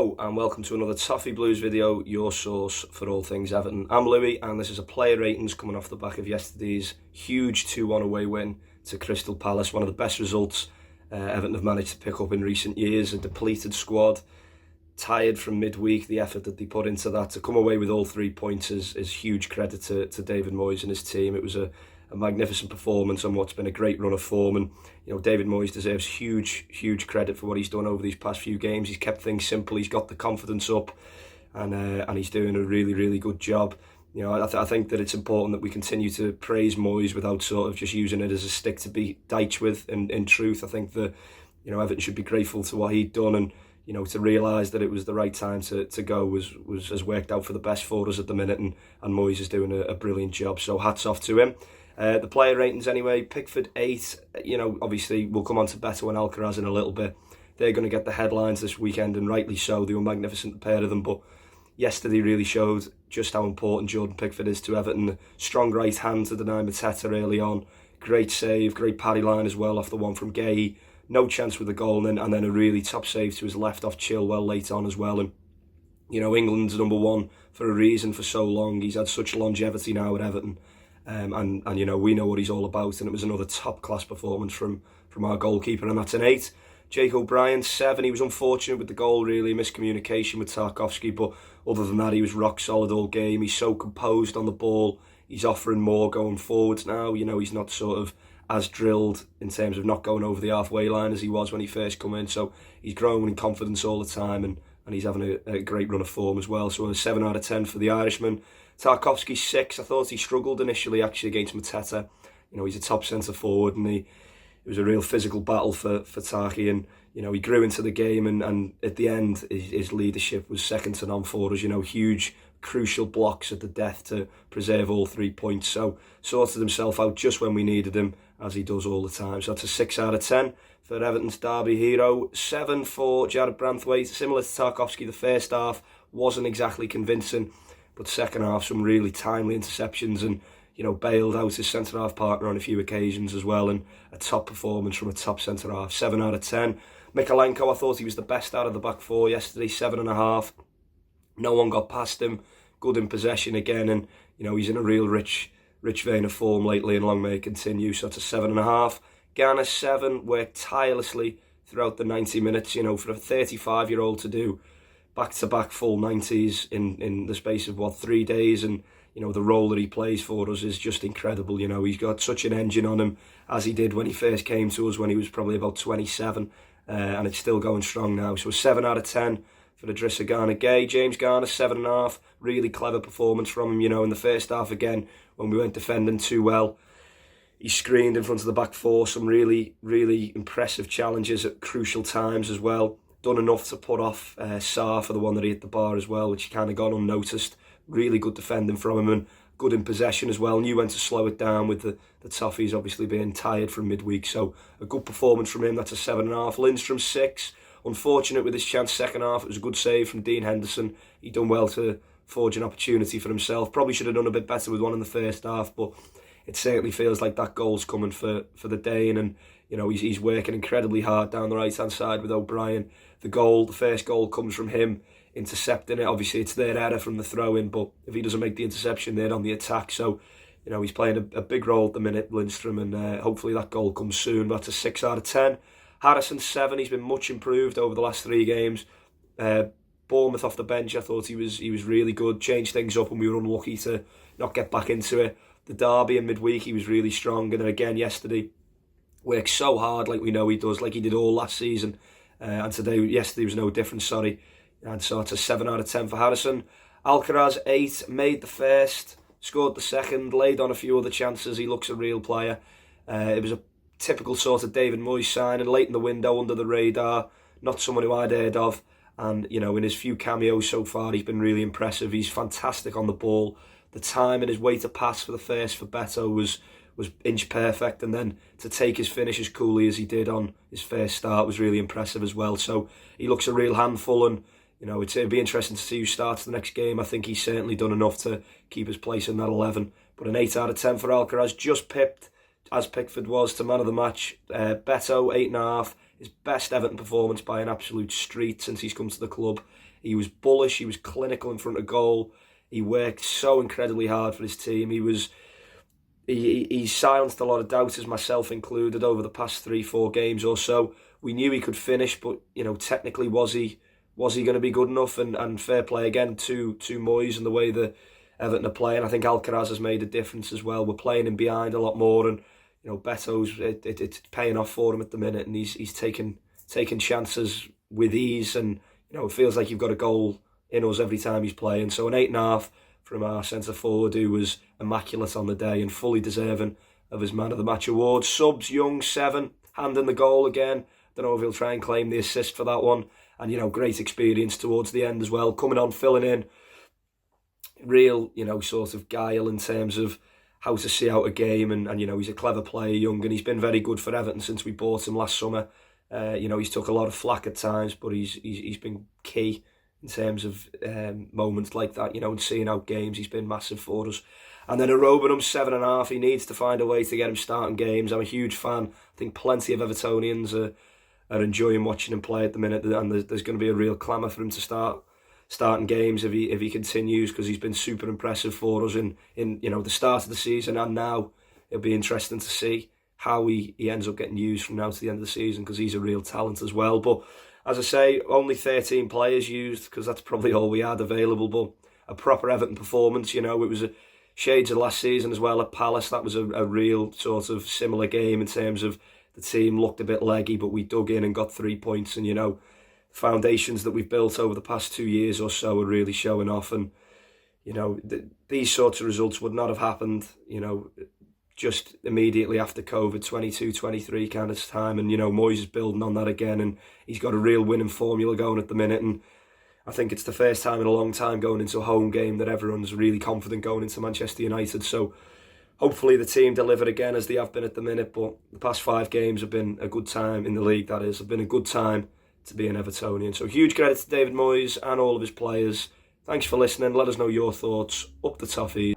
Hello and welcome to another Toffee Blues video, your source for all things Everton. I'm Louis and this is a player ratings coming off the back of yesterday's huge 2-1 away win to Crystal Palace. One of the best results Everton have managed to pick up in recent years. A depleted squad, tired from midweek, the effort that they put into that. To come away with all 3 points is huge credit to David Moyes and his team. It was a magnificent performance on what's been a great run of form, and David Moyes deserves huge credit for what he's done over these past few games. He's kept things simple, he's got the confidence up, and he's doing a really good job. I think that it's important that we continue to praise Moyes without sort of just using it as a stick to beat Dyche with. In truth, I think that Everton should be grateful to what he'd done, and to realise that it was the right time to go has worked out for the best for us at the minute, and Moyes is doing a brilliant job, so hats off to him. The player ratings anyway, Pickford 8, obviously we'll come on to Beto and Alcaraz in a little bit. They're going to get the headlines this weekend, and rightly so. They were magnificent, the pair of them, but yesterday really showed just how important Jordan Pickford is to Everton. Strong right hand to deny Mateta early on, great save, great paddy line as well off the one from Gay. No chance with the goal, and then a really top save to his left off Chilwell late on as well. And England's number one for a reason for so long. He's had such longevity now at Everton. And we know what he's all about, and it was another top class performance from our goalkeeper, and that's an 8. Jake O'Brien 7. He was unfortunate with the goal, really miscommunication with Tarkowski, but other than that he was rock solid all game. He's so composed on the ball, he's offering more going forwards now. He's not sort of as drilled in terms of not going over the halfway line as he was when he first come in, so he's growing in confidence all the time, and he's having a great run of form as well. So a 7 out of 10 for the Irishman. Tarkowski 6. I thought he struggled initially actually against Mateta. He's a top centre forward, and it was a real physical battle for Tarky, and he grew into the game, and at the end his leadership was second to none for us. Huge crucial blocks at the death to preserve all 3 points, so sorted himself out just when we needed him, as he does all the time. So that's a 6 out of 10 for Everton's derby hero. 7 for Jared Branthwaite. Similar to Tarkowski, the first half wasn't exactly convincing, but second half some really timely interceptions, and bailed out his centre-half partner on a few occasions as well, and a top performance from a top centre-half. 7 out of 10. Mykolenko, I thought he was the best out of the back four yesterday, 7.5. No one got past him, good in possession again, and he's in a real rich vein of form lately, and long may it continue, so that's a 7.5. Garner 7, worked tirelessly throughout the 90 minutes, for a 35-year-old to do back-to-back full 90s in the space of 3 days, and the role that he plays for us is just incredible. He's got such an engine on him, as he did when he first came to us when he was probably about 27, and it's still going strong now. So a 7 out of 10 for Idrissa Gana Gueye. James Garner 7.5. Really clever performance from him. In the first half again, when we weren't defending too well, he screened in front of the back four, some really impressive challenges at crucial times as well. Done enough to put off Sarr for the one that he hit the bar as well, which kind of gone unnoticed. Really good defending from him, and good in possession as well. Knew when to slow it down with the Toffees obviously being tired from midweek. So a good performance from him. That's a 7.5. Lindstrom 6. Unfortunate with his chance second half. It was a good save from Dean Henderson. He done well to forge an opportunity for himself. Probably should have done a bit better with one in the first half, but it certainly feels like that goal's coming for the Dane, and he's working incredibly hard down the right hand side with O'Brien. The first goal comes from him intercepting it. Obviously it's their error from the throw in, but if he doesn't make the interception, they're on the attack. So he's playing a big role at the minute, Lindstrom, and hopefully that goal comes soon. That's a 6 out of 10. Harrison 7. He's been much improved over the last 3 games. Bournemouth off the bench, I thought he was really good, changed things up, and we were unlucky to not get back into it. The derby in midweek he was really strong, and then again yesterday worked so hard like we know he does, like he did all last season, and yesterday was no different, sorry. And so it's a 7 out of 10 for Harrison. Alcaraz 8. Made the first, scored the second, laid on a few other chances. He looks a real player. It was a typical sort of David Moyes signing, late in the window, under the radar, not someone who I'd heard of, and in his few cameos so far he's been really impressive. He's fantastic on the ball. The time and his way to pass for the first for Beto was inch perfect, and then to take his finish as coolly as he did on his first start was really impressive as well. So he looks a real handful, and it'd be interesting to see who starts the next game. I think he's certainly done enough to keep his place in that 11. But an 8 out of 10 for Alcaraz, just pipped, as Pickford was, to man of the match. Beto, 8.5. His best Everton performance by an absolute street since he's come to the club. He was bullish, he was clinical in front of goal. He worked so incredibly hard for his team. He silenced a lot of doubters, myself included, over the past 3-4 games or so. We knew he could finish, but technically, was he going to be good enough? And fair play again to Moyes and the way that Everton are playing. I think Alcaraz has made a difference as well. We're playing him behind a lot more, and Beto's it's paying off for him at the minute, and he's taking chances with ease, and it feels like you've got a goal in us every time he's playing. So an 8.5 from our centre forward, who was immaculate on the day and fully deserving of his Man of the Match award. Subs, Young, 7, hand in the goal again. Don't know if he'll try and claim the assist for that one. And great experience towards the end as well, coming on, filling in. Real, sort of guile in terms of how to see out a game, and he's a clever player, Young, and he's been very good for Everton since we bought him last summer. He's took a lot of flack at times, but he's been key in terms of moments like that, and seeing out games. He's been massive for us. And then Arobanum, 7.5. He needs to find a way to get him starting games. I'm a huge fan. I think plenty of Evertonians are enjoying watching him play at the minute, and there's going to be a real clamour for him to starting games if he continues, because he's been super impressive for us in the start of the season, and now it'll be interesting to see how he ends up getting used from now to the end of the season, because he's a real talent as well. But as I say, only 13 players used, because that's probably all we had available, but a proper Everton performance. It was shades of last season as well at Palace. That was a real sort of similar game in terms of the team looked a bit leggy, but we dug in and got 3 points, and foundations that we've built over the past 2 years or so are really showing off. And these sorts of results would not have happened just immediately after COVID, 22-23 kind of time. And Moyes is building on that again, and he's got a real winning formula going at the minute. And I think it's the first time in a long time going into a home game that everyone's really confident going into Manchester United. So hopefully the team deliver again, as they have been at the minute. But the past 5 games have been a good time in the league, that is. Have been a good time to be an Evertonian. So huge credit to David Moyes and all of his players. Thanks for listening. Let us know your thoughts. Up the Toffees.